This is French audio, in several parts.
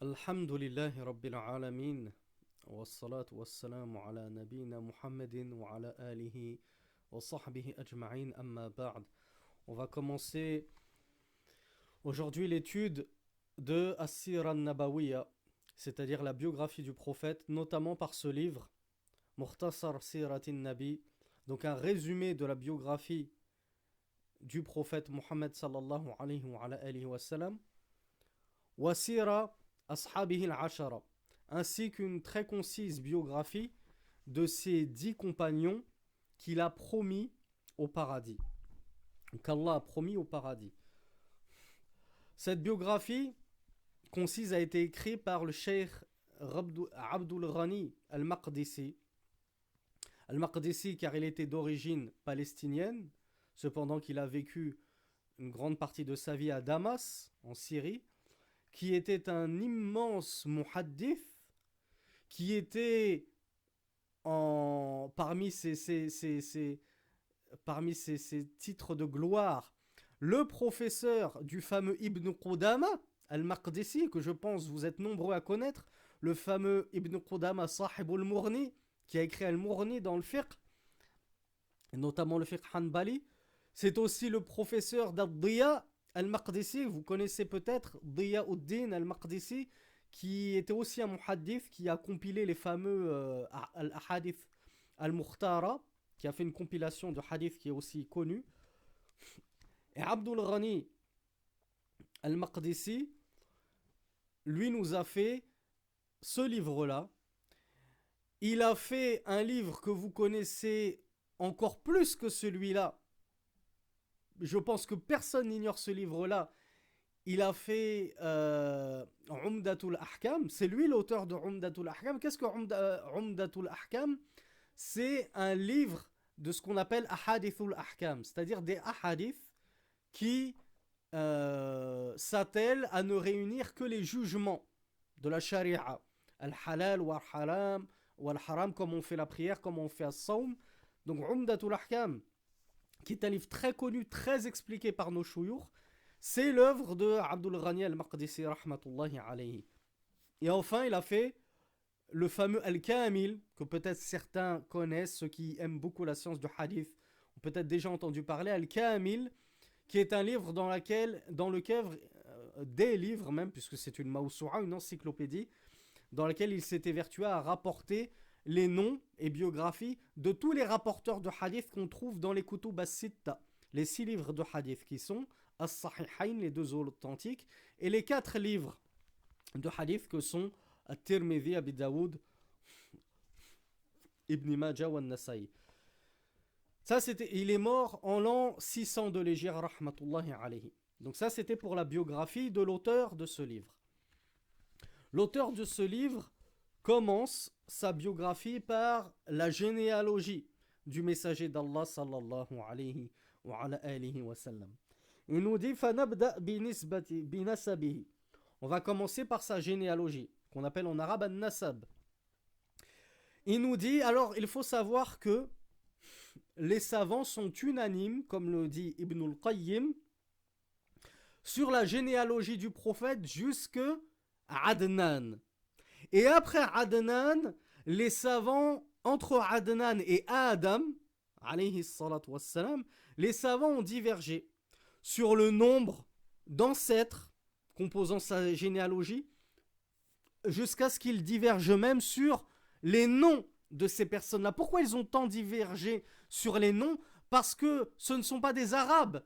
الحمد لله رب العالمين والصلاة والسلام على نبينا محمد وعلى آله وصحبه أجمعين أما بعد. On va commencer aujourd'hui l'étude de As-Sira an-Nabawiyya, c'est-à-dire la biographie du prophète, notamment par ce livre, Mukhtasar Siratin Nabi, donc un résumé de la biographie du prophète Muhammad sallallahu alayhi wa sallam, wa Sira Ashabihi al-Ashara, ainsi qu'une très concise biographie de ses 10 compagnons qu'il a promis au paradis, qu'Allah a promis au paradis. Cette biographie concise a été écrite par le cheikh Abdul Ghani al-Maqdisi. Al-Maqdisi car il était d'origine palestinienne, cependant qu'il a vécu une grande partie de sa vie à Damas, en Syrie, qui était un immense muhaddith, qui était parmi ses titres de gloire, le professeur du fameux Ibn Qudama al-Maqdisi, que je pense vous êtes nombreux à connaître, le fameux Ibn Qudama Sahib al-Murni, qui a écrit al-Murni dans le fiqh, notamment le fiqh Hanbali. C'est aussi le professeur d'Ad-Diya al-Maqdisi, vous connaissez peut-être Diya ud-Din al-Maqdisi, qui était aussi un muhaddith, qui a compilé les fameux al-Ahadith al-Mukhtara, qui a fait une compilation de hadith qui est aussi connue. Et Abdul Ghani al-Maqdisi, lui nous a fait ce livre-là. Il a fait un livre que vous connaissez encore plus que celui-là. Je pense que personne n'ignore ce livre-là. Il a fait Umdatul Ahkam. C'est lui l'auteur de Umdatul Ahkam. Qu'est-ce que Umdatul Ahkam? C'est un livre de ce qu'on appelle Ahadithul Ahkam, c'est-à-dire des ahadiths qui s'attellent à ne réunir que les jugements de la sharia. Al-halal wa al-haram, ou al-haram, comme on fait la prière, comme on fait as-sawm. Donc Umdatul Ahkam, qui est un livre très connu, très expliqué par nos chouyours, c'est l'œuvre de Abdul Ghani al-Maqdisi rahmatullahi alayhi. Et enfin, il a fait le fameux Al-Kamil, que peut-être certains connaissent, ceux qui aiment beaucoup la science du hadith ont peut-être déjà entendu parler, Al-Kamil, qui est un livre dans lequel des livres même, puisque c'est une mawsu'a, une encyclopédie, dans laquelle il s'était vertué à rapporter les noms et biographies de tous les rapporteurs de hadith qu'on trouve dans les Kutub as-Sitta, les 6 livres de hadith qui sont As-Sahihayn, les 2 authentiques, et les 4 livres de hadith que sont At-Tirmidhi, Abi Daoud, Ibn Majah wa Nasa'i. Ça, il est mort en l'an 600 de l'Hégire, rahmatullahi alayhi. Donc ça, c'était pour la biographie de l'auteur de ce livre. L'auteur de ce livre commence sa biographie par la généalogie du messager d'Allah sallallahu alayhi wa alihi wa sallam. Il nous dit fanabda binasabihi. On va commencer par sa généalogie, qu'on appelle en arabe an-nasab. Il nous dit, alors il faut savoir que les savants sont unanimes, comme le dit Ibn al-Qayyim, sur la généalogie du prophète jusque Adnan. Et après Adnan, les savants, entre Adnan et Adam, alayhi salatu wassalam, les savants ont divergé sur le nombre d'ancêtres composant sa généalogie, jusqu'à ce qu'ils divergent même sur les noms de ces personnes-là. Pourquoi ils ont tant divergé sur les noms? Parce que ce ne sont pas des Arabes.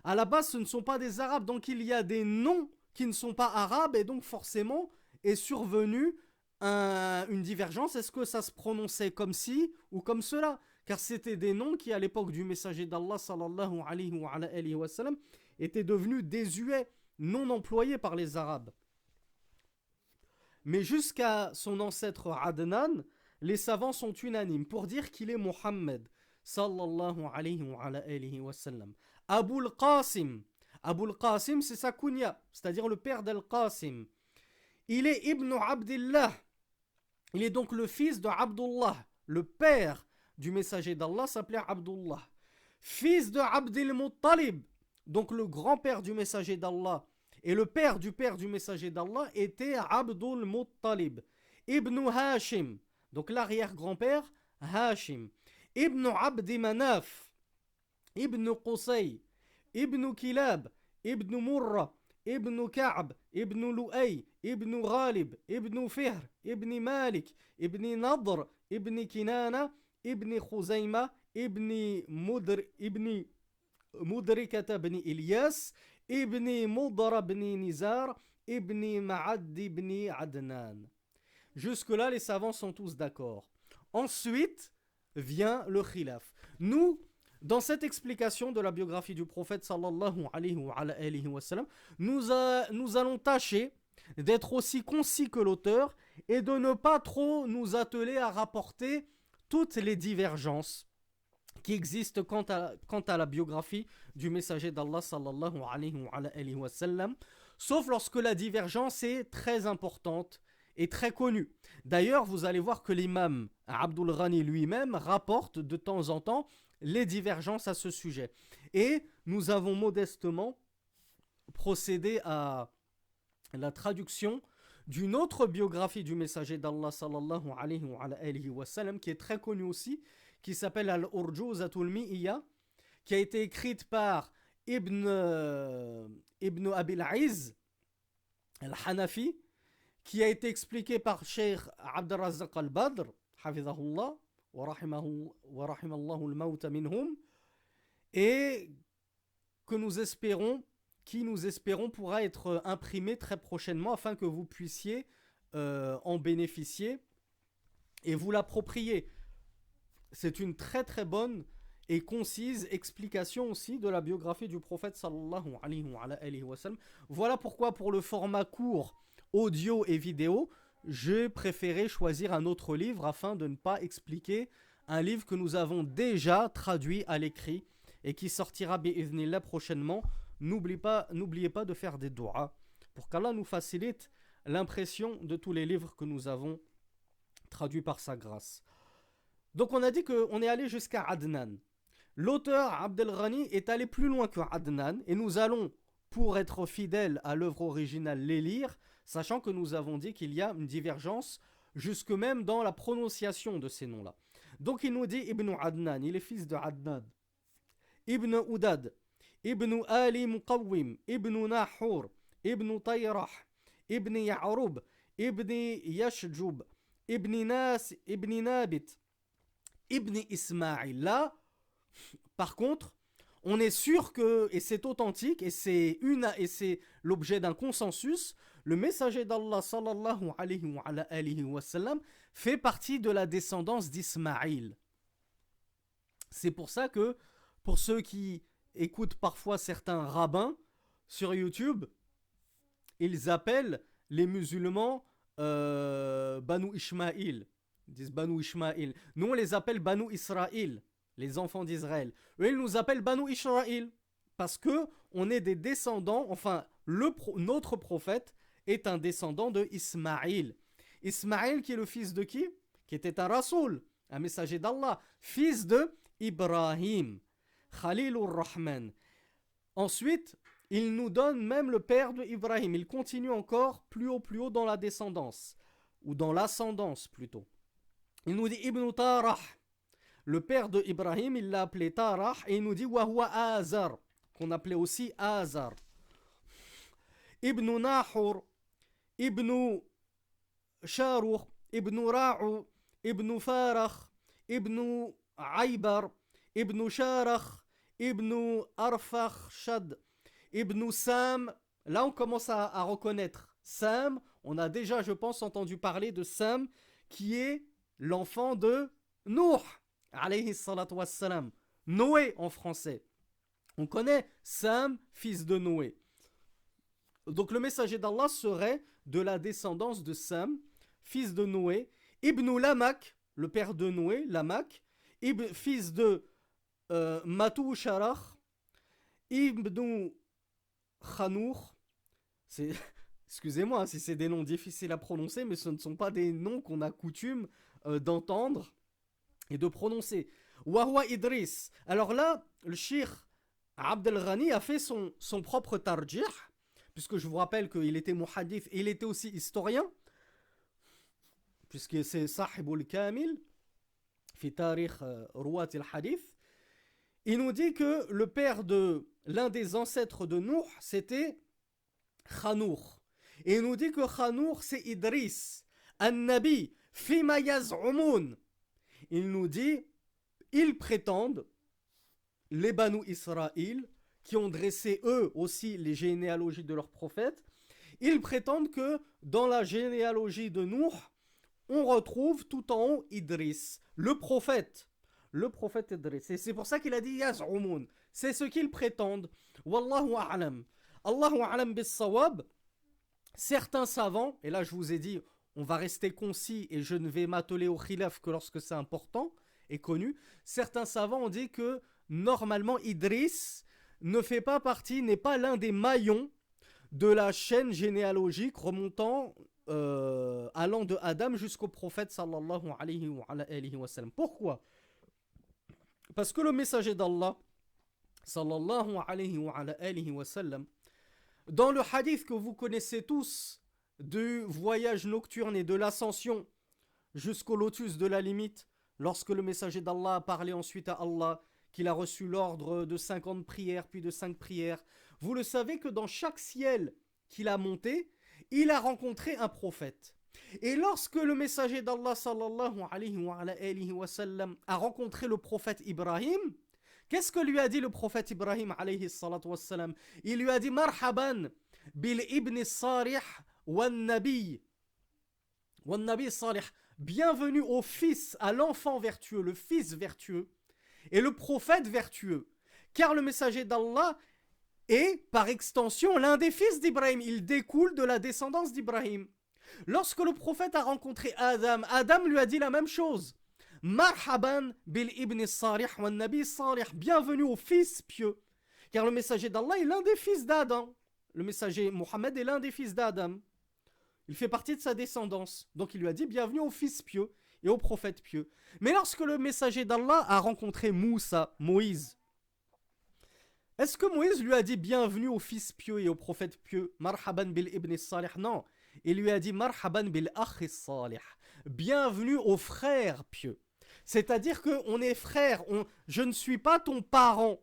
À la base, ce ne sont pas des Arabes. Donc il y a des noms qui ne sont pas arabes, et donc forcément est survenue une divergence. Est-ce que ça se prononçait comme ci ou comme cela? Car c'était des noms qui, à l'époque du messager d'Allah sallallahu alayhi wa sallam, étaient devenus désuets, non employés par les Arabes. Mais jusqu'à son ancêtre Adnan, les savants sont unanimes pour dire qu'il est Muhammad sallallahu alayhi wa sallam. Abul Qasim. Abul Qasim, c'est sa kunya, c'est-à-dire le père d'Al-Qasim. Il est Ibn Abdillah. Il est donc le fils de Abdullah. Le père du messager d'Allah s'appelait Abdullah. Fils de Abdil Muttalib, donc le grand-père du messager d'Allah, Et le père du messager d'Allah était Abdul Muttalib, Ibn Hashim, donc l'arrière-grand-père Hashim, Ibn Abdi Manaf, Ibn Qusay, Ibn Kilab, Ibn Murra, Ibn Ka'b, Ibn Lu'ay, Ibn Ghalib, Ibn Fihr, Ibn Malik, Ibn Nadr, Ibn Kinana, Ibn Khuzayma, Ibn Mudrikata ibn Ilyas, Ibn Mudra ibn Nizar, Ibn Ma'ad ibn Adnan. Jusque-là, les savants sont tous d'accord. Ensuite vient le khilaf. Nous, dans cette explication de la biographie du prophète sallallahu alayhi wa sallam, nous allons tâcher d'être aussi concis que l'auteur et de ne pas trop nous atteler à rapporter toutes les divergences qui existent quant à la biographie du messager d'Allah sallallahu alayhi wa sallam, sauf lorsque la divergence est très importante et très connue. D'ailleurs, vous allez voir que l'imam Abdul Ghani lui-même rapporte de temps en temps les divergences à ce sujet. Et nous avons modestement procédé à la traduction d'une autre biographie du messager d'Allah sallallahu alayhi wa sallam qui est très connue aussi, qui s'appelle Al-Urjuzatul Mi'iyya, qui a été écrite par Ibn Abil Aiz Al-Hanafi, qui a été expliquée par Cheikh Abd Razzaq Al-Badr, hafizahullah, wa rahimallahu al-mawta minhum, et qui nous espérons pourra être imprimé très prochainement afin que vous puissiez en bénéficier et vous l'approprier. C'est une très très bonne et concise explication aussi de la biographie du prophète sallallahu alayhi wa sallam. Voilà pourquoi pour le format court, audio et vidéo, j'ai préféré choisir un autre livre afin de ne pas expliquer un livre que nous avons déjà traduit à l'écrit et qui sortira bi'idhnillah prochainement. N'oubliez pas de faire des doigts pour qu'Allah nous facilite l'impression de tous les livres que nous avons traduits par sa grâce. Donc on a dit qu'on est allé jusqu'à Adnan. L'auteur Abdel Ghani est allé plus loin que Adnan et nous allons, pour être fidèles à l'œuvre originale, les lire, sachant que nous avons dit qu'il y a une divergence jusque même dans la prononciation de ces noms-là. Donc il nous dit Ibn Adnan, il est fils de Adnan, Ibn Udad, Ibn Ali Muqawwim, Ibn Nahur, Ibn Tayrah, Ibn Ya'rub, Ibn Yashjub, Ibn Nas, Ibn Nabit, Ibn Ismaïl. Là, par contre, on est sûr que, et c'est authentique, et c'est l'objet d'un consensus, le messager d'Allah sallallahu alayhi wa sallam fait partie de la descendance d'Ismaïl. C'est pour ça que, pour ceux qui écoutent parfois certains rabbins sur YouTube, ils appellent les musulmans Banu Ishmaïl. Ils disent Banu Ishmaïl. Nous, on les appelle Banu Israël, les enfants d'Israël. Eux, ils nous appellent Banu Israël parce que on est des descendants, enfin, notre prophète est un descendant de Ismaïl. Ismaïl qui est le fils de qui? Qui était un rasoul, un messager d'Allah, fils de Ibrahim, Khalilur Rahman. Ensuite, il nous donne même le père de Ibrahim. Il continue encore plus haut dans la descendance, ou dans l'ascendance plutôt. Il nous dit Ibn Tarah, le père de Ibrahim, il l'a appelé Tarah, et il nous dit Wahwa Azar, qu'on appelait aussi Azar. Ibn Nahur, Ibn Sharuh, Ibn Ra'u, Ibn Farah, Ibn Aybar, Ibn Sharah, Ibn Arfakhshad, Ibn Sam. Là, on commence à reconnaître Sam. On a déjà, je pense, entendu parler de Sam, qui est l'enfant de Nuh, alayhi salatu wassalam. Noé en français. On connaît Sam, fils de Noé. Donc le messager d'Allah serait de la descendance de Sam, fils de Noé. Ibn Lamak, le père de Noé, Lamak, fils de Matou Sharach, Ibn Khanour. Excusez-moi si c'est des noms difficiles à prononcer, mais ce ne sont pas des noms qu'on a coutume d'entendre et de prononcer. Wahwa Idris. Alors là, le Cheikh Abdel Ghani a fait son propre tarjih, puisque je vous rappelle qu'il était muhadith et il était aussi historien, puisque c'est Sahibul Kamil, fi tarikh Ruwat al-Hadith. Il nous dit que le père de l'un des ancêtres de Nuh, c'était Khanour. Et il nous dit que Khanour, c'est Idris, An-Nabi, Fima yaz'umun. Il nous dit, ils prétendent, les Banu Israël, qui ont dressé eux aussi les généalogies de leurs prophètes, ils prétendent que dans la généalogie de Nuh, on retrouve tout en haut Idris, le prophète Idris. Et c'est pour ça qu'il a dit yaz'umun. C'est ce qu'ils prétendent. Wallahu a'lam. Allahu a'lam bis-sawab. Certains savants, et là je vous ai dit, on va rester concis et je ne vais m'atteler au khilaf que lorsque c'est important et connu. Certains savants ont dit que normalement Idris ne fait pas partie, n'est pas l'un des maillons de la chaîne généalogique remontant allant de Adam jusqu'au prophète sallallahu alayhi wa sallam. Pourquoi? Parce que le messager d'Allah sallallahu alayhi wa sallam, dans le hadith que vous connaissez tous du voyage nocturne et de l'ascension jusqu'au lotus de la limite, lorsque le messager d'Allah a parlé ensuite à Allah, qu'il a reçu l'ordre de 50 prières puis de 5 prières, vous le savez que dans chaque ciel qu'il a monté, il a rencontré un prophète. Et lorsque le messager d'Allah sallallahu alayhi wa sallam a rencontré le prophète Ibrahim, qu'est-ce que lui a dit le prophète Ibrahim alayhi salatu wassalam? Il lui a dit marhaban bil ibn salih wan nabi salih, bienvenue au fils, à l'enfant vertueux, le fils vertueux et le prophète vertueux, car le messager d'Allah est par extension l'un des fils d'Ibrahim, il découle de la descendance d'Ibrahim. Lorsque le prophète a rencontré Adam, Adam lui a dit la même chose. Marhaban bil ibn salih wa nabi salih, bienvenue au fils pieux, car le messager d'Allah est l'un des fils d'Adam. Le messager Mohammed est l'un des fils d'Adam. Il fait partie de sa descendance. Donc il lui a dit bienvenue au fils pieux et au prophète pieux. Mais lorsque le messager d'Allah a rencontré Moussa, Moïse, est-ce que Moïse lui a dit bienvenue au fils pieux et au prophète pieux? Marhaban bil ibn salih. Non. Il lui a dit marhaban bil akhi salih, bienvenue au frère pieux. C'est-à-dire qu'on est frères, je ne suis pas ton parent,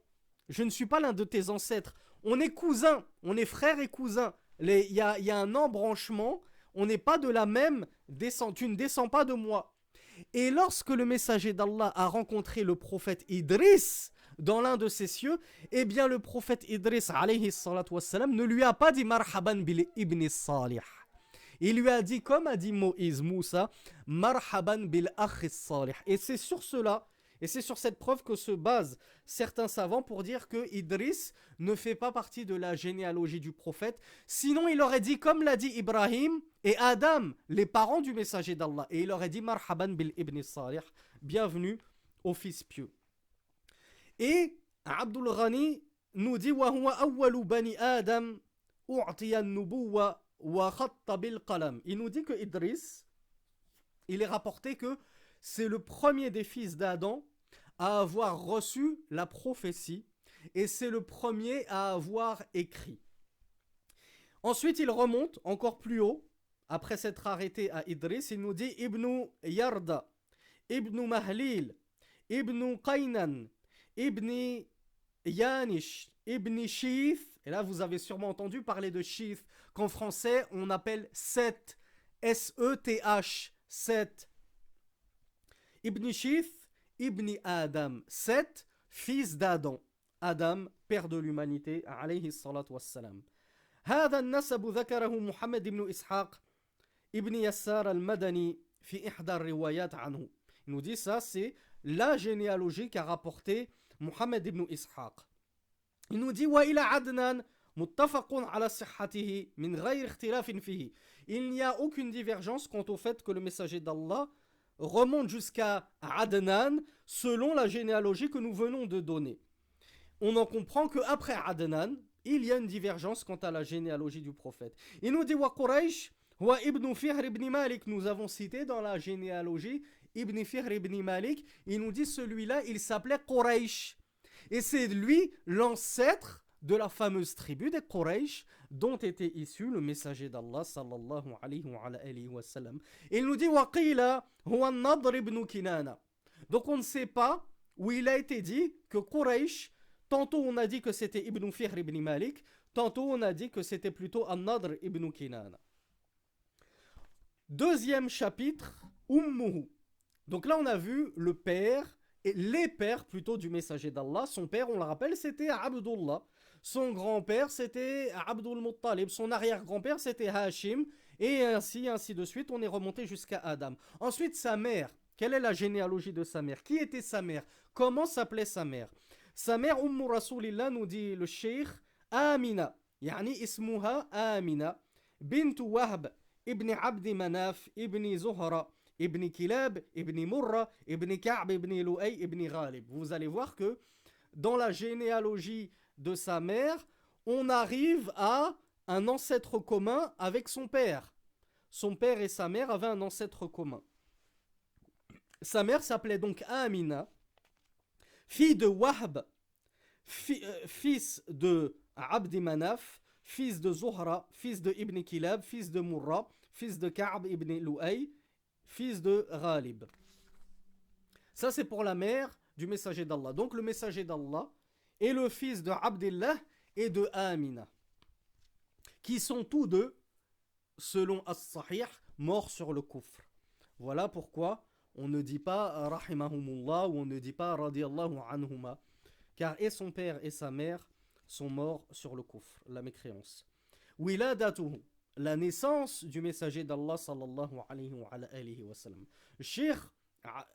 je ne suis pas l'un de tes ancêtres, on est cousins, on est frères et cousins. Il y a un embranchement, on n'est pas de la même descente, tu ne descends pas de moi. Et lorsque le messager d'Allah a rencontré le prophète Idris dans l'un de ses cieux, eh bien le prophète Idris alayhi salatu wassalam ne lui a pas dit marhaban bil ibn salih. Il lui a dit, comme a dit Moïse, Moussa, marhaban bil akhi salih. Et c'est sur cela, et c'est sur cette preuve que se basent certains savants pour dire que Idris ne fait pas partie de la généalogie du prophète. Sinon, il aurait dit, comme l'a dit Ibrahim et Adam, les parents du messager d'Allah. Et il aurait dit, marhaban bil ibn salih, bienvenue au fils pieux. Et Abdul Ghani nous dit, wa huwa awwalu bani Adam u'tiya an-nubuwwa. Il nous dit que Idris, il est rapporté que c'est le premier des fils d'Adam à avoir reçu la prophétie et c'est le premier à avoir écrit. Ensuite, il remonte encore plus haut, après s'être arrêté à Idris, il nous dit Ibn Yarda, Ibn Mahlil, Ibn Qaynan, Ibn Yanish, Ibn Shith. Et là, vous avez sûrement entendu parler de Shith, qu'en français, on appelle Seth, S-E-T-H, Seth. Ibn Shith, Ibn Adam, Seth, fils d'Adam. Adam, père de l'humanité, alayhi salatu wassalam. هذا النسب ذكره محمد بن إسحاق ابن يسار المدني في إحدى الروايات عنه. Il nous dit ça, c'est la généalogie qu'a rapporté Muhammad ibn Ishaq. Il nous dit وإلى عدنان متفق على صحته من غير اختلاف فيه. Il n'y a aucune divergence quant au fait que le messager d'Allah remonte jusqu'à Adnan selon la généalogie que nous venons de donner. On en comprend qu'après Adnan, il y a une divergence quant à la généalogie du prophète. Il nous dit wa Quraysh wa ibn Fihr ibn Malik. Nous avons cité dans la généalogie Ibn Fihr ibn Malik. Il nous dit celui-là, il s'appelait Quraysh. Et c'est lui l'ancêtre de la fameuse tribu des Quraysh dont était issu le messager d'Allah sallallahu alayhi wa sallam. Il nous dit waqila huwa an-Nadr ibn Kinana. Donc on ne sait pas où il a été dit que Quraysh, tantôt on a dit que c'était Ibn Fihr ibn Malik, tantôt on a dit que c'était plutôt an-Nadr ibn Kinana. Deuxième chapitre, Ummuhu. Donc là on a vu le père, et les pères plutôt du messager d'Allah. Son père, on le rappelle, c'était Abdullah. Son grand-père, c'était Abdul Muttalib. Son arrière-grand-père, c'était Hashim. Et ainsi de suite, on est remonté jusqu'à Adam. Ensuite, sa mère. Quelle est la généalogie de sa mère? Qui était sa mère? Comment s'appelait sa mère? Sa mère, Rasulillah, nous dit le cheikh, Amina. Yani ismuha Amina. Bintu Wahb, ibn Abdi Manaf, ibn Zuhra. Ibn Kilab, Ibn Murra, Ibn Ka'b, Ibn Lu'ay, Ibn Ghalib. Vous allez voir que dans la généalogie de sa mère, on arrive à un ancêtre commun avec son père. Son père et sa mère avaient un ancêtre commun. Sa mère s'appelait donc Amina, fille de Wahb, fils de Abdi Manaf, fils de Zuhra, fils de Ibn Kilab, fils de Murra, fils de Ka'b ibn Lu'ay, fils de Ghalib. Ça c'est pour la mère du messager d'Allah. Donc le messager d'Allah est le fils de Abdullah et de Amina, qui sont tous deux, selon As-Sahih, morts sur le kufr. Voilà pourquoi on ne dit pas rahimahumullah ou on ne dit pas radiyallahu anhuma, car et son père et sa mère sont morts sur le kufr, la mécréance. Wiladatuhu, la naissance du messager d'Allah sallallahu alayhi wa sallam. Cheikh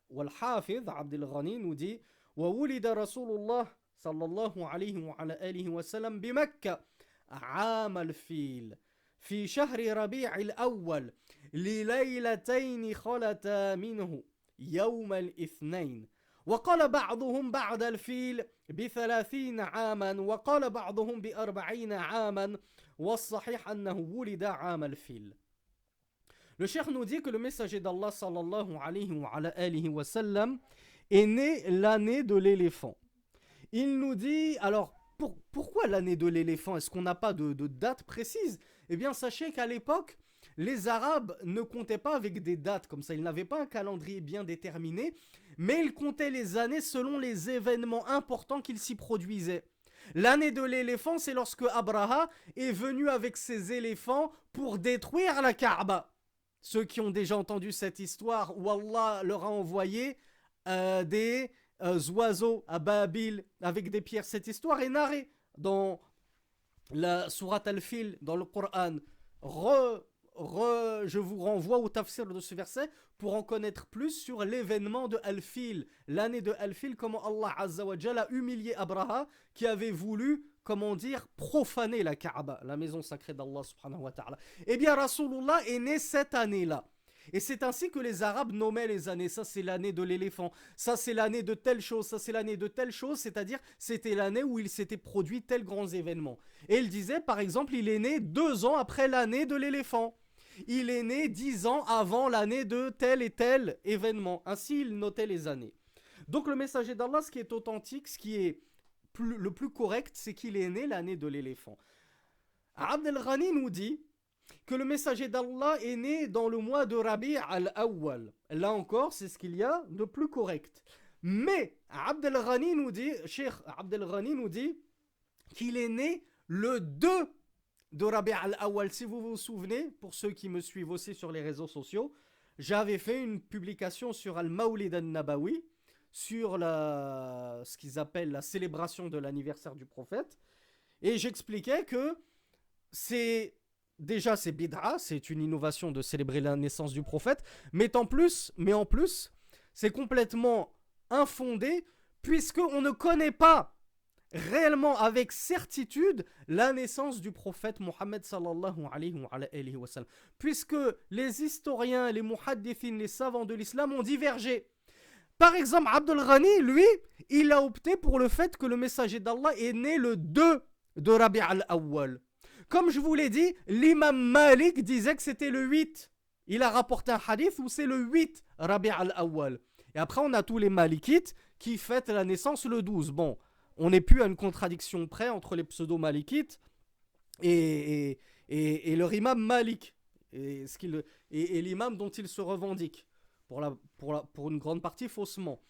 wal-Hafiz Abdul Ghani nous dit وولد رسول الله صلى الله عليه وعلى آله وسلم بمكة عام الفيل في شهر ربيع الأول لليلتين خلتا منه يوم الاثنين وقال بعضهم بعد الفيل ب30 عاما وقال بعضهم ب40 عاما والصحيح أنه ولد عام الفيل. Le cheikh nous dit que le messager d'Allah sallallahu alayhi wa sallam est né l'année de l'éléphant. Il nous dit, alors pourquoi l'année de l'éléphant? Est-ce qu'on n'a pas de date précise? Eh bien sachez qu'à l'époque, les Arabes ne comptaient pas avec des dates comme ça, ils n'avaient pas un calendrier bien déterminé, mais ils comptaient les années selon les événements importants qu'ils s'y produisaient. L'année de l'éléphant, c'est lorsque Abraha est venu avec ses éléphants pour détruire la Kaaba. Ceux qui ont déjà entendu cette histoire, où Allah leur a envoyé des oiseaux à Babil avec des pierres. Cette histoire est narrée dans la sourate Al-Fil, dans le Coran. Je vous renvoie au tafsir de ce verset pour en connaître plus sur l'événement de Al-Fil, l'année de Al-Fil, comment Allah Azza wa Jalla a humilié Abraha qui avait voulu, comment dire, profaner la Kaaba, la maison sacrée d'Allah subhanahu wa ta'ala. Eh bien, Rasulullah est né cette année-là. Et c'est ainsi que les Arabes nommaient les années. Ça, c'est l'année de l'éléphant. Ça, c'est l'année de telle chose. Ça, c'est l'année de telle chose. C'est-à-dire, c'était l'année où il s'était produit tels grands événements. Et il disait, par exemple, il est né 2 ans après l'année de l'éléphant. Il est né 10 ans avant l'année de tel et tel événement. Ainsi, il notait les années. Donc, le messager d'Allah, ce qui est authentique, ce qui est le plus correct, c'est qu'il est né l'année de l'éléphant. Abdel Ghani nous dit que le messager d'Allah est né dans le mois de Rabi' al-Awwal. Là encore, c'est ce qu'il y a de plus correct. Mais Abdel Ghani nous dit, Cheikh Abdel Ghani nous dit qu'il est né le 2 de Rabi' al-Awwal. Si vous vous souvenez, pour ceux qui me suivent aussi sur les réseaux sociaux, j'avais fait une publication sur Al-Mawlid al-Nabawi, sur ce qu'ils appellent la célébration de l'anniversaire du prophète. Et j'expliquais que c'est bid'a, c'est une innovation de célébrer la naissance du prophète, mais en plus, c'est complètement infondé, puisqu'on ne connaît pas réellement avec certitude la naissance du prophète Mohammed sallallahu alayhi wa sallam, puisque les historiens, les muhaddithin, les savants de l'islam ont divergé. Par exemple, Abdul Ghani, lui, il a opté pour le fait que le messager d'Allah est né le 2 de Rabi' al-Awwal. Comme je vous l'ai dit, l'imam Malik disait que c'était le 8. Il a rapporté un hadith où c'est le 8 Rabi' al-Awwal. Et après, on a tous les malikites qui fêtent la naissance le 12. Bon, on n'est plus à une contradiction près entre les pseudo-malikites et, et leur imam Malik, et l'imam dont il se revendique, pour une grande partie faussement.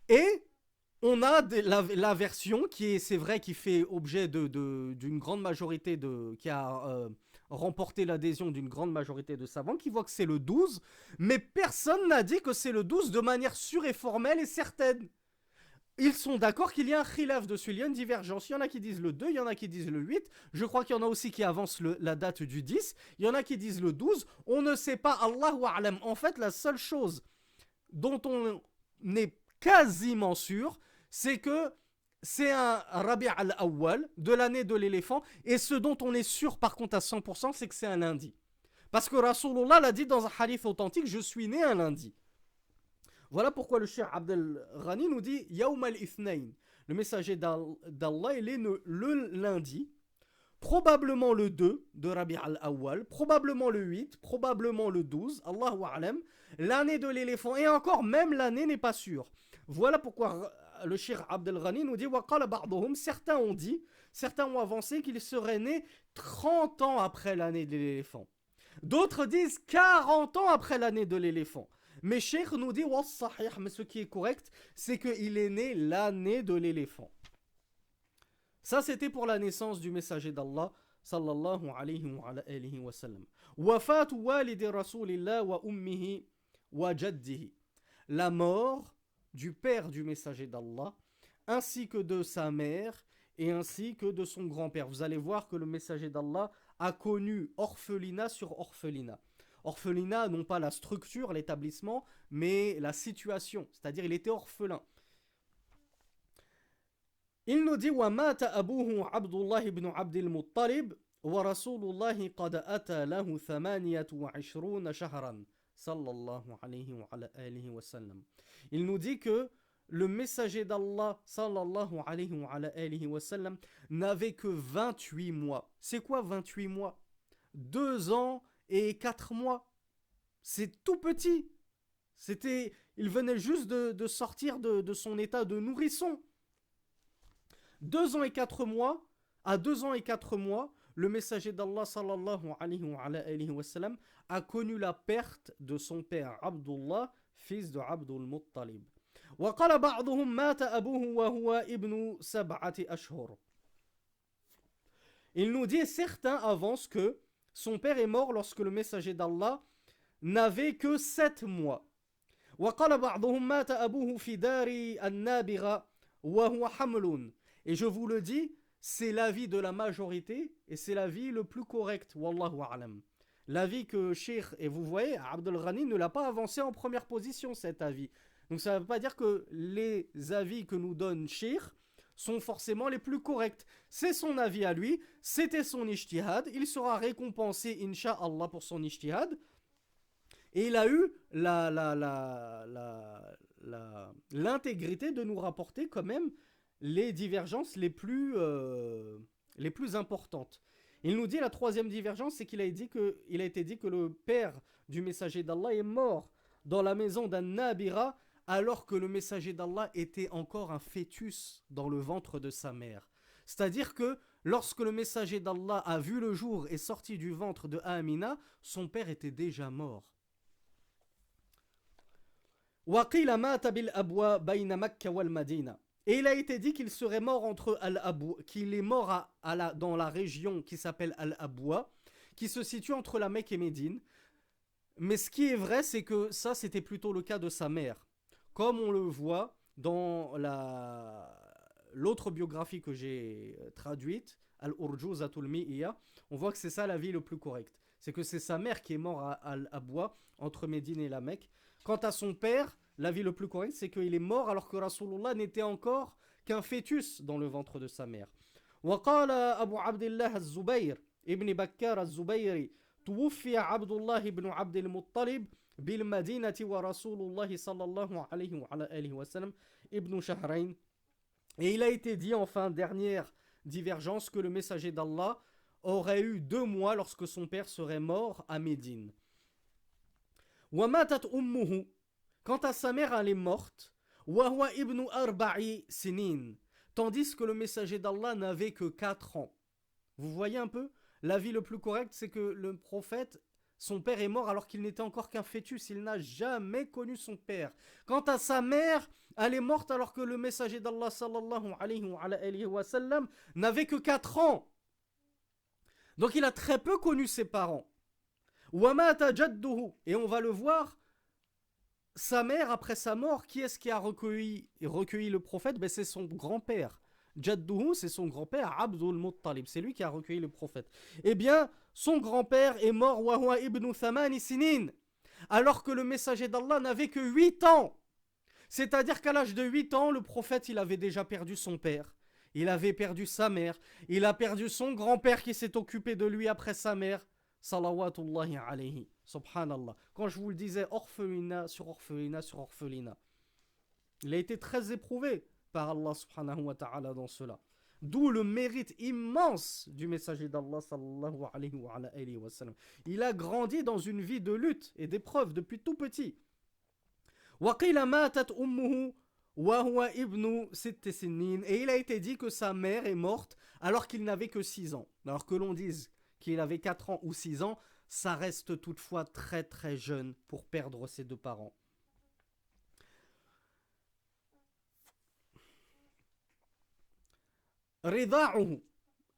Et on a la version qui est, c'est vrai, qui fait objet d'une grande majorité qui a remporté l'adhésion d'une grande majorité de savants, qui voient que c'est le 12, mais personne n'a dit que c'est le 12 de manière sûre et formelle et certaine. Ils sont d'accord qu'il y a un khilaf dessus, il y a une divergence. Il y en a qui disent le 2, il y en a qui disent le 8. Je crois qu'il y en a aussi qui avancent la date du 10. Il y en a qui disent le 12. On ne sait pas, Allahu a'lam. En fait, la seule chose dont on est quasiment sûr, c'est que c'est un Rabi' al-Awwal de l'année de l'éléphant. Et ce dont on est sûr par contre à 100%, c'est que c'est un lundi. Parce que Rasulullah l'a dit dans un hadith authentique, je suis né un lundi. Voilà pourquoi le Cheikh Abdel Ghani nous dit Yawm al-Ithnain. Le messager d'Allah, il est le lundi, probablement le 2 de Rabi' al-Awwal, probablement le 8, probablement le 12, Allahu a'lam, l'année de l'éléphant, et encore même l'année n'est pas sûre. Voilà pourquoi le Cheikh Abdel Ghani nous dit Waqala ba'duhum, certains ont avancé qu'il serait né 30 ans après l'année de l'éléphant. D'autres disent 40 ans après l'année de l'éléphant. Mais Cheikh nous dit mais ce qui est correct, c'est qu'il est né l'année de l'éléphant. Ça, c'était pour la naissance du messager d'Allah, sallallahu alayhi wa sallam. Wafatu walidi rasulillah wa ummihi wa jaddihi. La mort du père du messager d'Allah, ainsi que de sa mère et ainsi que de son grand-père. Vous allez voir que le messager d'Allah a connu orphelinat sur orphelinat. Orphelinat, non pas la structure, l'établissement, mais la situation. C'est-à-dire, il était orphelin. Il nous dit وَمَاتَ أَبُوهُ عَبْدُ اللَّهِ بْنُ عَبْدِ الْمُطَّلِبِ وَرَسُولُ اللَّهِ قَدْ أَتَى لَهُ 28 شهرا صلى الله عليه وعلى آله وسلم. Il nous dit que le messager d'Allah sallallahu alayhi wa alayhi wa sallam n'avait que 28 mois. C'est quoi 28 mois? 2 ans et 4 mois. C'est tout petit. Il venait juste de sortir de son état de nourrisson. 2 ans et 4 mois, à 2 ans et 4 mois, le messager d'Allah sallallahu alayhi wa sallam a connu la perte de son père Abdullah, fils de Abdul Muttalib. وقال بعضهم مات أبوه وهو ابن 7 أشهر. Il nous dit, certains avancent que son père est mort lorsque le messager d'Allah n'avait que 7 mois. وقال بعضهم مات أبوه في دار النابغة وهو حمل. Et je vous le dis, c'est l'avis de la majorité et c'est l'avis le plus correct, wallahu a'lam. L'avis que Cheikh, et vous voyez, Abdel Ghani ne l'a pas avancé en première position, cet avis. Donc ça ne veut pas dire que les avis que nous donne Cheikh sont forcément les plus corrects. C'est son avis à lui, c'était son ijtihad, il sera récompensé, incha'Allah, pour son ijtihad. Et il a eu l'intégrité de nous rapporter quand même les divergences les plus importantes. Il nous dit la troisième divergence, c'est qu'il a été dit que le père du messager d'Allah est mort dans la maison d'un Nabira alors que le messager d'Allah était encore un fœtus dans le ventre de sa mère. C'est-à-dire que lorsque le messager d'Allah a vu le jour et sorti du ventre de Amina, son père était déjà mort. وَقِيلَ مَاتَ بِالْأَبْوَى بَيْنَ مَكَّةَ وَالْمَدِينَةِ. Et il a été dit qu'il serait mort entre Al-Abwa, qu'il est mort dans la région qui s'appelle Al-Abwa, qui se situe entre la Mecque et Médine. Mais ce qui est vrai, c'est que ça, c'était plutôt le cas de sa mère. Comme on le voit dans l'autre biographie que j'ai traduite, Al-Urjuzatul Mi'iyya, on voit que c'est ça l'avis le plus correct. C'est que c'est sa mère qui est morte à Al-Abwa, entre Médine et la Mecque. Quant à son père, l'avis le plus correct, c'est qu'il est mort alors que Rasulullah n'était encore qu'un fœtus dans le ventre de sa mère. وقال أبو عبد الله الزبير ابن بكار الزبيري توفي عبد الله بن عبد المطلب بالمدينة ورسول الله صلى الله عليه وعلى آله وسلم ابن شهرين. Et il a été dit enfin, dernière divergence, que le messager d'Allah aurait eu 2 mois lorsque son père serait mort à Médine. وماتت أمه. Quant à sa mère, elle est morte. وهو ابن 4 سنين. Tandis que le messager d'Allah n'avait que 4 ans. Vous voyez un peu? L'avis le plus correct, c'est que le prophète, son père est mort alors qu'il n'était encore qu'un fœtus. Il n'a jamais connu son père. Quant à sa mère, elle est morte alors que le messager d'Allah sallallahu alayhi wa sallam n'avait que 4 ans. Donc il a très peu connu ses parents. Et on va le voir, sa mère, après sa mort, qui est-ce qui a recueilli le prophète? C'est son grand-père. Jadduhu, c'est son grand-père, Abdul Muttalib. C'est lui qui a recueilli le prophète. Eh bien, son grand-père est mort, Wahwa ibn Thamani Sinin, alors que le messager d'Allah n'avait que 8 ans. C'est-à-dire qu'à l'âge de 8 ans, le prophète, il avait déjà perdu son père. Il avait perdu sa mère. Il a perdu son grand-père qui s'est occupé de lui après sa mère. Salawatullahi alayhi. Subhanallah. Quand je vous le disais, orphelinat sur orphelinat sur orphelinat. Il a été très éprouvé par Allah subhanahu wa ta'ala dans cela. D'où le mérite immense du messager d'Allah sallallahu alayhi wa sallam. Il a grandi dans une vie de lutte et d'épreuve depuis tout petit. وَقِيلَ مَاتَتْ أُمُّهُ وَهُوَ إِبْنُ سِتِّ سِنِّينَ. Et il a été dit que sa mère est morte alors qu'il n'avait que 6 ans. Alors que l'on dise qu'il avait 4 ans ou 6 ans, ça reste toutefois très très jeune pour perdre ses 2 parents. Rida'uhu,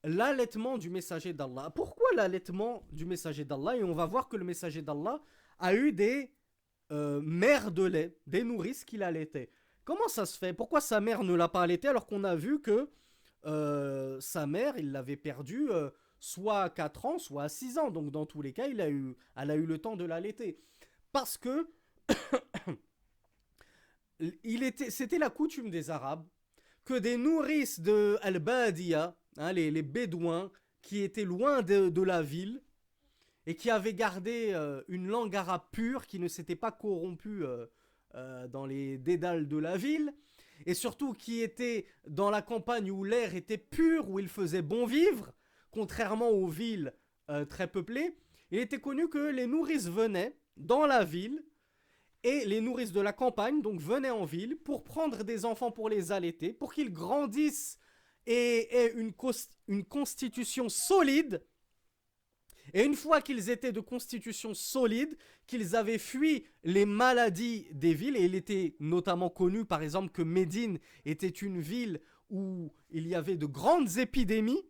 l'allaitement du messager d'Allah. Pourquoi l'allaitement du messager d'Allah? Et on va voir que le messager d'Allah a eu des mères de lait, des nourrices qu'il allaitait. Comment ça se fait? Pourquoi sa mère ne l'a pas allaité alors qu'on a vu que sa mère, il l'avait perdue soit à 4 ans, soit à 6 ans. Donc dans tous les cas, elle a eu le temps de l'allaiter. Parce que c'était la coutume des Arabes que des nourrices de Al-Badiya, les bédouins qui étaient loin de la ville et qui avaient gardé une langue arabe pure, qui ne s'était pas corrompue dans les dédales de la ville, et surtout qui étaient dans la campagne où l'air était pur, où il faisait bon vivre, contrairement aux villes très peuplées. Il était connu que les nourrices venaient dans la ville, et les nourrices de la campagne donc venaient en ville pour prendre des enfants pour les allaiter, pour qu'ils grandissent et aient une constitution solide. Et une fois qu'ils étaient de constitution solide, qu'ils avaient fui les maladies des villes, et il était notamment connu par exemple que Médine était une ville où il y avait de grandes épidémies,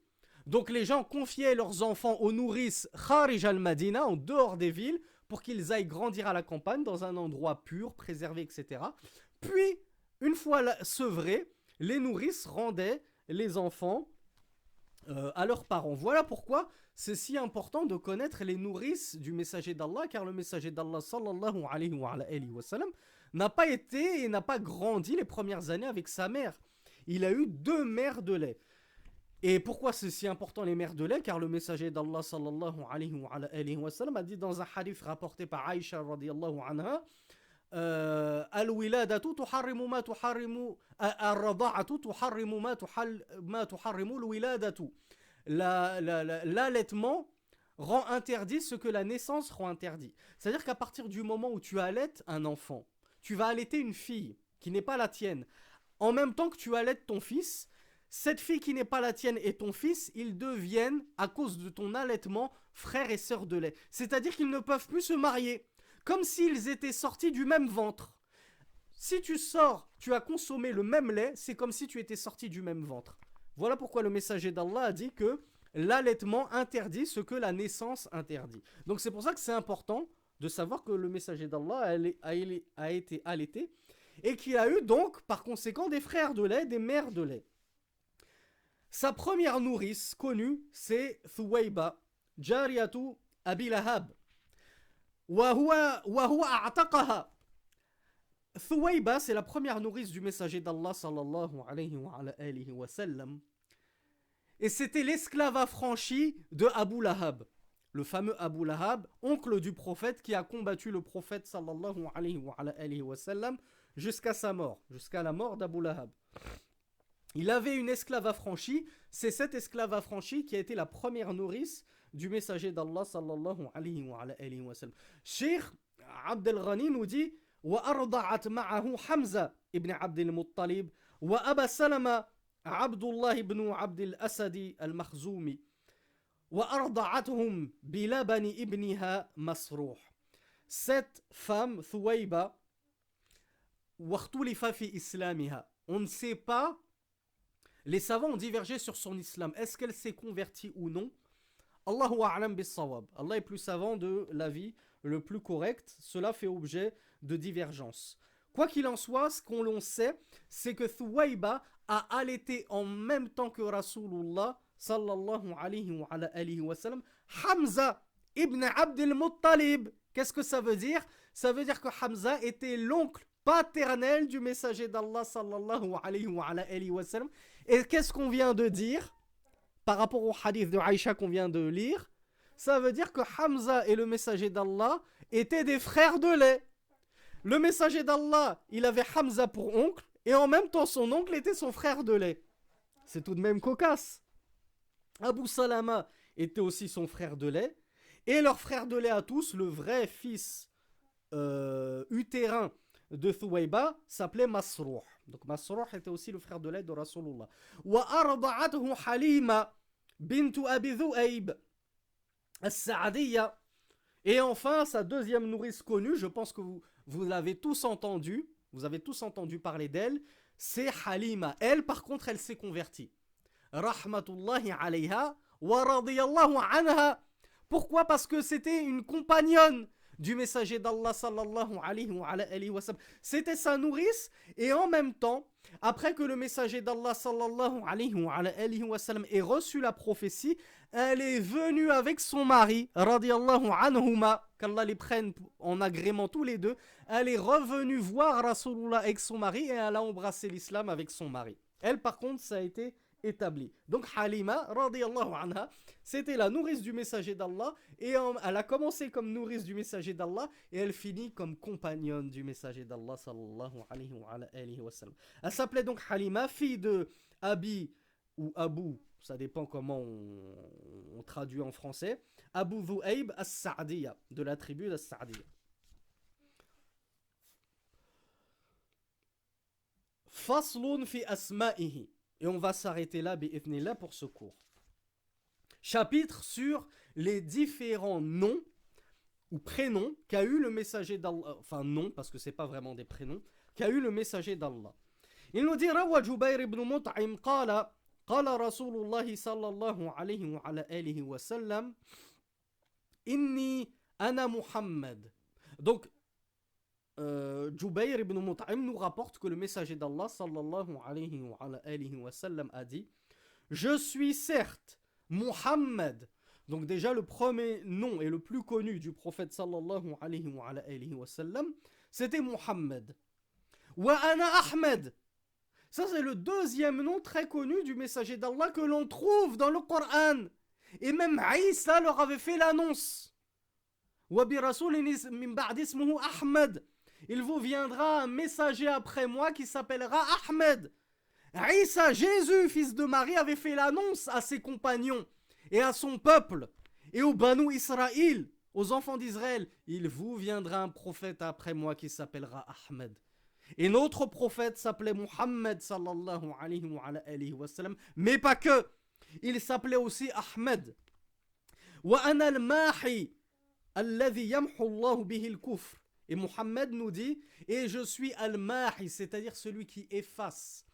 donc les gens confiaient leurs enfants aux nourrices Kharij al-Madina, en dehors des villes, pour qu'ils aillent grandir à la campagne, dans un endroit pur, préservé, etc. Puis, une fois sevrés, les nourrices rendaient les enfants à leurs parents. Voilà pourquoi c'est si important de connaître les nourrices du messager d'Allah, car le messager d'Allah sallallahu alayhi wa sallam n'a pas été et n'a pas grandi les premières années avec sa mère. Il a eu 2 mères de lait. Et pourquoi c'est si important les mères de lait? Car le messager d'Allah sallallahu alayhi wa sallam a dit dans un hadith rapporté par Aïcha radiyallahu anha, al-wiladatu tuharrimu ma tuharrimu ar-rada'atu tuharrimu ma tuharrimu al-wiladatu. L'allaitement rend interdit ce que la naissance rend interdit. C'est-à-dire qu'à partir du moment où tu allaites un enfant, tu vas allaiter une fille qui n'est pas la tienne. En même temps que tu allaites ton fils, cette fille qui n'est pas la tienne et ton fils, ils deviennent, à cause de ton allaitement, frères et sœurs de lait. C'est-à-dire qu'ils ne peuvent plus se marier, comme s'ils étaient sortis du même ventre. Si tu sors, tu as consommé le même lait, c'est comme si tu étais sorti du même ventre. Voilà pourquoi le messager d'Allah a dit que l'allaitement interdit ce que la naissance interdit. Donc c'est pour ça que c'est important de savoir que le messager d'Allah a été allaité et qu'il a eu donc par conséquent des frères de lait, des mères de lait. Sa première nourrice connue, c'est Thuwayba, Jariyatu Abi Lahab. Wa huwa a'taqaha. Thuwayba, c'est la première nourrice du messager d'Allah sallallahu alayhi wa sallam. Et c'était l'esclave affranchi de Abu Lahab. Le fameux Abu Lahab, oncle du prophète qui a combattu le prophète sallallahu alayhi wa sallam jusqu'à sa mort, jusqu'à la mort d'Abu Lahab. Il avait une esclave affranchie, c'est cette esclave affranchie qui a été la première nourrice du messager d'Allah sallallahu alayhi wa sallam. Cheikh Abdel Ghani nous dit وأرضعت معه حمزة ابن عبد المطلب وأبا سلمة عبد الله بن عبد الأسد المخزومي. وأرضعتهم بلبن ابنها مسروح. Cette femme, Thuwayba, واختلف في إسلامها. On ne sait pas, les savants ont divergé sur son islam. Est-ce qu'elle s'est convertie ou non? Allahu a'lam bis-sawab. Allah est plus savant de l'avis le plus correct. Cela fait objet de divergence. Quoi qu'il en soit, ce qu'on l'on sait, c'est que Thuwayba a allaité en même temps que Rasulullah sallallahu alayhi wa sallam, Hamza ibn Abd al-Muttalib. Qu'est-ce que ça veut dire? Ça veut dire que Hamza était l'oncle paternel du messager d'Allah sallallahu alayhi wa sallam. Et qu'est-ce qu'on vient de dire par rapport au hadith de Aïcha qu'on vient de lire? Ça veut dire que Hamza et le messager d'Allah étaient des frères de lait. Le messager d'Allah, il avait Hamza pour oncle, et en même temps son oncle était son frère de lait. C'est tout de même cocasse. Abu Salama était aussi son frère de lait, et leur frère de lait à tous, le vrai fils utérin de Thuwayba, s'appelait Masrouh. Donc Masrouh était aussi le frère de lait de Rasulullah. Wa arda'athu Halima bintu Abi Dhu'ayb as-Sa'diyya. Et enfin, sa deuxième nourrice connue, je pense que vous l'avez tous entendu, vous avez tous entendu parler d'elle, c'est Halima. Elle, par contre, elle s'est convertie. Rahmatullahi alayha wa radiyallahu anha. Pourquoi? Parce que c'était une compagnonne du messager d'Allah sallallahu alayhi wa sallam. C'était sa nourrice, et en même temps, après que le messager d'Allah sallallahu alayhi wa sallam ait reçu la prophétie, elle est venue avec son mari, radiyallahu anhuma, qu'Allah les prenne en agrément tous les deux. Elle est revenue voir Rasulullah avec son mari, et elle a embrassé l'islam avec son mari. Elle, par contre, ça a été établi. Donc Halima, radiyallahu anha, c'était la nourrice du messager d'Allah, et elle a commencé comme nourrice du messager d'Allah, et elle finit comme compagnonne du messager d'Allah sallallahu alayhi wa sallam. Elle s'appelait donc Halima, fille de Abi ou Abu, ça dépend comment on traduit en français, Abu Dhu'ayb as-Sa'diyya, de la tribu d'as-Sa'diyya. Faslun fi asma'ihi. Et on va s'arrêter là, bi'ithnillah, pour ce cours. Chapitre sur les différents noms ou prénoms qu'a eu le messager d'Allah. Enfin, non, parce que ce n'est pas vraiment des prénoms. Qu'a eu le messager d'Allah. Il nous dit, Rawa Jubayr ibn Mut'im qala, qala Rasulullah sallallahu alayhi wa sallam, inni ana Muhammad. Donc, Jubayr ibn Mut'im nous rapporte que le messager d'Allah sallallahu alayhi wa sallam a dit: je suis certes Muhammad. Donc déjà le premier nom et le plus connu du prophète sallallahu alayhi wa sallam, c'était Muhammad. Wa ana Ahmed. Ça c'est le deuxième nom très connu du messager d'Allah que l'on trouve dans le Coran. Et même Isa leur avait fait l'annonce. Wa bi rasulin min ba'd ismuhu Ahmed. Il vous viendra un messager après moi qui s'appellera Ahmed. Isa, Jésus, fils de Marie, avait fait l'annonce à ses compagnons et à son peuple et aux Banu Israël, aux enfants d'Israël. Il vous viendra un prophète après moi qui s'appellera Ahmed. Et notre prophète s'appelait Muhammad sallallahu alayhi wa sallam, mais pas que. Il s'appelait aussi Ahmed. Wa ana al-mahi alladhi yamhu Allah bihi al-kufr. Et Muhammad nous dit, et je suis al-mahi, c'est-à-dire celui qui efface,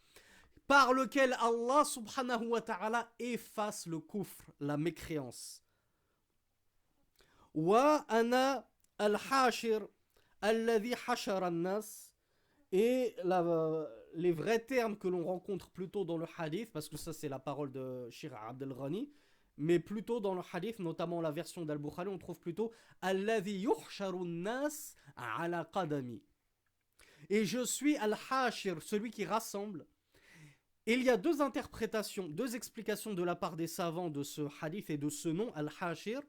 par lequel Allah subhanahu wa ta'ala efface le kufr, la mécréance. Wa ana al-hashir alladhi hashara an-nas. Et les vrais termes que l'on rencontre plutôt dans le hadith, parce que ça c'est la parole de Shir Abdel Ghani, mais plutôt dans le hadith, notamment la version d'Al-Bukhari, on trouve plutôt Alladhi yuhsharu nas ala qadami. Et je suis Al-Hashir, celui qui rassemble. Et il y a deux interprétations, deux explications de la part des savants de ce hadith et de ce nom, Al-Hashir.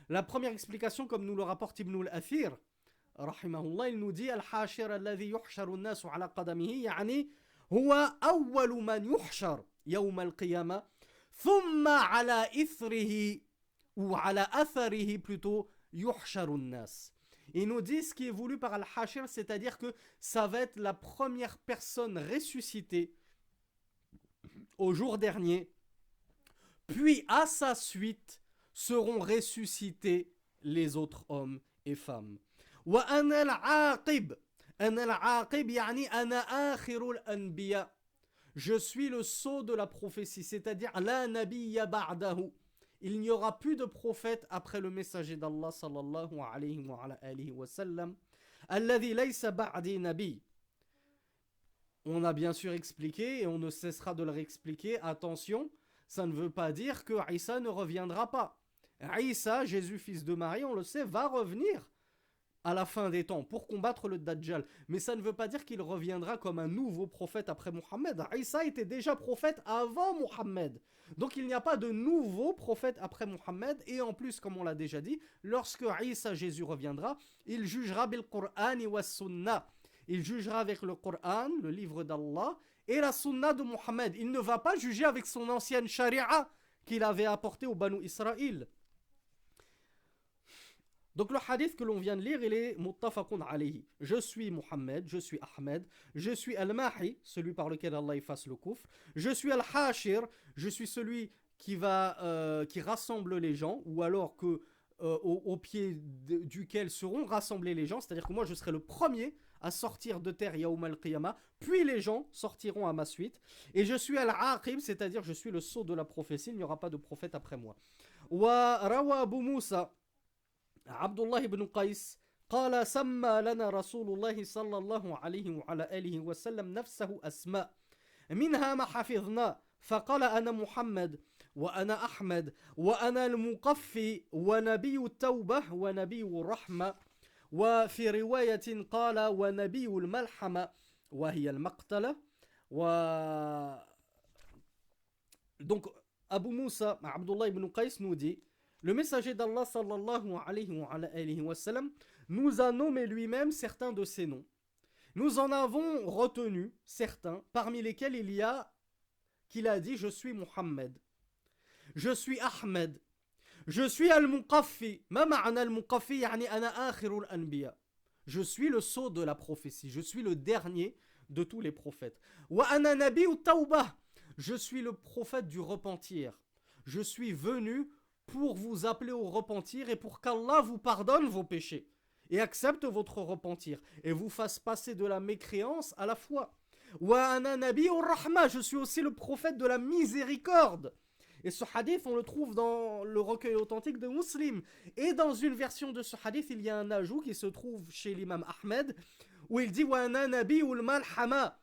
La première explication, comme nous le rapporte Ibn al-Athir, rahimahullah, il nous dit Al-Hashir alladhi yuhsharu nas ala qadamihi, yani huwa awwalu man yuhshar yawm al-qiyamah. ثم على إثره ou على أثره plutôt يحشر الناس. Il nous dit ce qui est voulu par Al-Hashir, c'est-à-dire que ça va être la première personne ressuscitée au jour dernier, puis à sa suite seront ressuscités les autres hommes et femmes. وأنا العاقب. أنا العاقب يعني أنا آخر الأنبياء. Je suis le sceau de la prophétie, c'est-à-dire la nabiyya ba'dahu. Il n'y aura plus de prophète après le messager d'Allah sallallahu alayhi wa alihi wa sallam. Alladhi laysa ba'di nabi. On a bien sûr expliqué et on ne cessera de le réexpliquer. Attention, ça ne veut pas dire que Isa ne reviendra pas. Isa, Jésus fils de Marie, on le sait, va revenir à la fin des temps pour combattre le Dajjal. Mais ça ne veut pas dire qu'il reviendra comme un nouveau prophète après Mohammed. Isa était déjà prophète avant Mohammed. Donc il n'y a pas de nouveau prophète après Mohammed. Et en plus, comme on l'a déjà dit, lorsque Isa, Jésus reviendra, il jugera bil Qur'an wa sunnah. Il jugera avec le Coran, le livre d'Allah, et la sunna de Mohammed. Il ne va pas juger avec son ancienne sharia qu'il avait apportée au Banu Israël. Donc le hadith que l'on vient de lire, il est muttafaqun alayhi. Je suis Mohammed, je suis Ahmed, je suis Al-Mahi, celui par lequel Allah efface le kufr. Je suis Al-Hashir, je suis celui qui rassemble les gens, ou alors que au pied duquel seront rassemblés les gens, c'est-à-dire que moi je serai le premier à sortir de terre Yawm al-Qiyamah, puis les gens sortiront à ma suite. Et je suis Al-Aqib, c'est-à-dire je suis le sceau de la prophétie, il n'y aura pas de prophète après moi. Wa rawa Abu Musa عبد الله بن قيس قال سمى لنا رسول الله صلى الله عليه وعلى آله وسلم نفسه أسماء منها ما حفظنا فقال أنا محمد وأنا أحمد وأنا المقفي ونبي التوبة ونبي الرحمة وفي رواية قال ونبي الملحمة وهي المقتلة Donc Abu Musa, Abdullah ibn Qais nous dit: le messager d'Allah sallallahu alayhi wa sallam nous a nommé lui-même certains de ses noms. Nous en avons retenu certains, parmi lesquels il y a qu'il a dit: je suis Muhammad, je suis Ahmed, je suis Al-Muqaffi. Ma ma'na Al-Muqaffi yani ana akhirul anbiya. Je suis le sceau de la prophétie, je suis le dernier de tous les prophètes. Wa ana nabiyyu tawbah. Je suis le prophète du repentir. Je suis venu pour vous appeler au repentir et pour qu'Allah vous pardonne vos péchés et accepte votre repentir et vous fasse passer de la mécréance à la foi. Wa ana nabiyur rahma, je suis aussi le prophète de la miséricorde. Et ce hadith, on le trouve dans le recueil authentique de Muslim. Et dans une version de ce hadith, il y a un ajout qui se trouve chez l'imam Ahmed, où il dit: wa ana nabiyul malhama.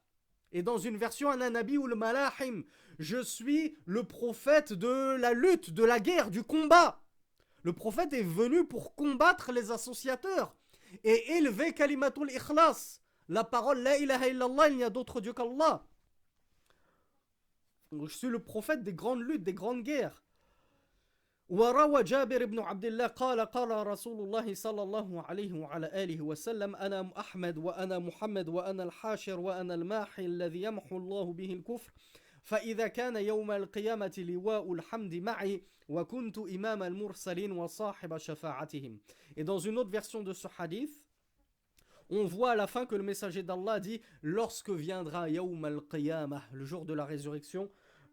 Et dans une version, ana nabiyul malahim, je suis le prophète de la lutte, de la guerre, du combat. Le prophète est venu pour combattre les associateurs et élever kalimatul ikhlas, la parole la ilaha illallah, il n'y a d'autre Dieu qu'Allah. Je suis le prophète des grandes luttes, des grandes guerres. وروى جابر بن عبد الله قال رسول الله صلى الله عليه وعلى آله وسلم أنا أحمد وأنا محمد وأنا الحاشر وأنا الماحي الذي يمحو الله به الكفر فإذا كان يوم القيامة لواء الحمد معي وكنت إمام المرسلين وصاحب شفاعتهم. Et dans une autre version de ce hadith, on voit à la fin que le messager d'Allah dit: lorsque viendra Yawm al-Qiyamah, le jour de la résurrection,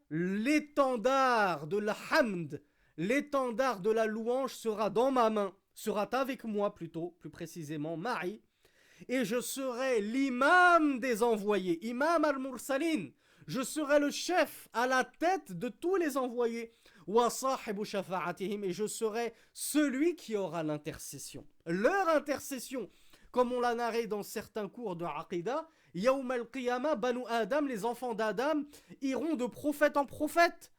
l'étendard de la hamd, l'étendard de la louange sera dans ma main, sera avec moi plutôt, plus précisément, ma'i, et je serai l'imam des envoyés, imam al-mursalin, je serai le chef à la tête de tous les envoyés, wa sahibu shafa'atihim, et je serai celui qui aura l'intercession. Leur intercession, comme on l'a narré dans certains cours de Aqidah, Yawm al-Qiyamah, Banu Adam, les enfants d'Adam, iront de prophète en prophète.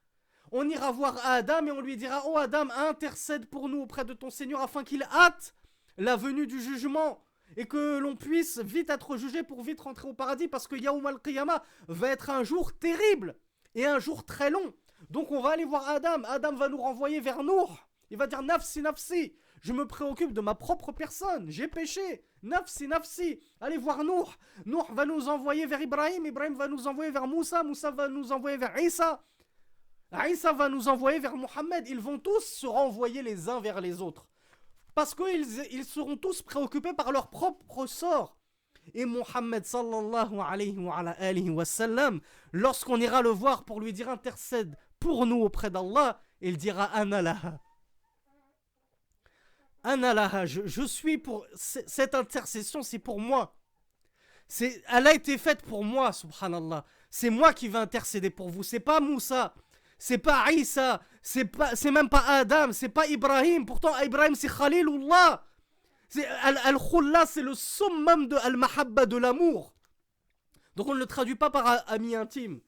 On ira voir Adam et on lui dira: oh Adam, intercède pour nous auprès de ton Seigneur afin qu'il hâte la venue du jugement et que l'on puisse vite être jugé pour vite rentrer au paradis, parce que Yawm al-Qiyamah va être un jour terrible et un jour très long. Donc on va aller voir Adam. Adam va nous renvoyer vers Nuh. Il va dire: nafsi, nafsi, je me préoccupe de ma propre personne, j'ai péché. Nafsi, nafsi, allez voir Nuh. Nuh va nous envoyer vers Ibrahim. Ibrahim va nous envoyer vers Moussa. Moussa va nous envoyer vers Isa. Isa va nous envoyer vers Mohammed. Ils vont tous se renvoyer les uns vers les autres, parce qu'ils seront tous préoccupés par leur propre sort. Et Mohammed sallallahu alayhi wa sallam, lorsqu'on ira le voir pour lui dire: intercède pour nous auprès d'Allah, il dira: ana laha, Ana laha, je suis pour cette intercession, c'est pour moi. Elle a été faite pour moi, subhanallah. C'est moi qui vais intercéder pour vous. C'est pas Moussa, c'est pas Isa, c'est même pas Adam, c'est pas Ibrahim. Pourtant, Ibrahim, c'est Khalilullah. Al-Khulla, c'est le summum de Al-Mahabba, de l'amour. Donc on ne le traduit pas par ami intime.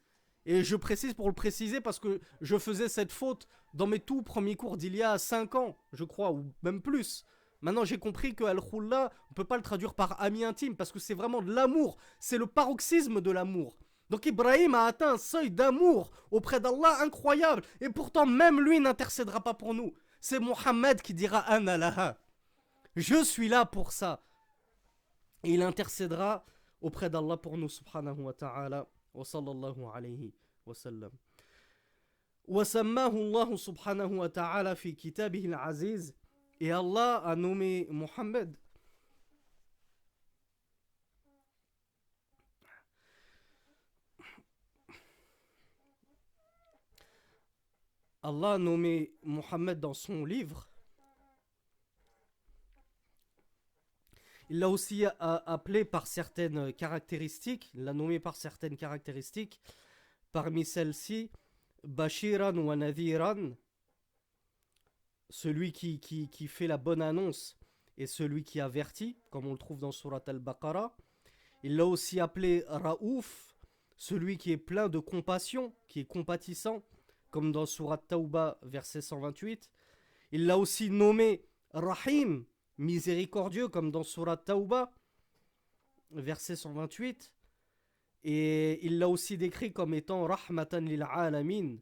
Et je précise pour le préciser parce que je faisais cette faute dans mes tout premiers cours d'il y a 5 ans, je crois, ou même plus. Maintenant j'ai compris que Al-Khulla, on ne peut pas le traduire par ami intime parce que c'est vraiment de l'amour. C'est le paroxysme de l'amour. Donc Ibrahim a atteint un seuil d'amour auprès d'Allah incroyable. Et pourtant même lui n'intercédera pas pour nous. C'est Mohammed qui dira Ana laha. Je suis là pour ça. Et il intercédera auprès d'Allah pour nous, subhanahu wa ta'ala. Wa sallallahu alayhi wa sallam. وسماه الله سبحانه وتعالى في كتابه العزيز. Et Allah a nommé Mohammed Allah a nommé Mohammed dans son livre. Il l'a aussi appelé par certaines caractéristiques, il l'a nommé par certaines caractéristiques. Parmi celles-ci, Bashiran wa Nadhiran, celui qui fait la bonne annonce et celui qui avertit, comme on le trouve dans Surat Al-Baqarah. Il l'a aussi appelé Raouf, celui qui est plein de compassion, qui est compatissant, comme dans Surat Tawbah, verset 128. Il l'a aussi nommé Rahim, miséricordieux, comme dans Surat Tawbah, verset 128. Et il l'a aussi décrit comme étant Rahmatan lil alamin,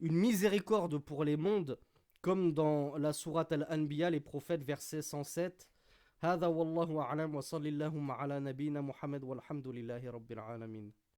une miséricorde pour les mondes, comme dans la Sourate Al-Anbiya, les prophètes, verset 107. هذا والله أعلم وصلى اللهم على نبينا محمد والحمد لله رب العالمين.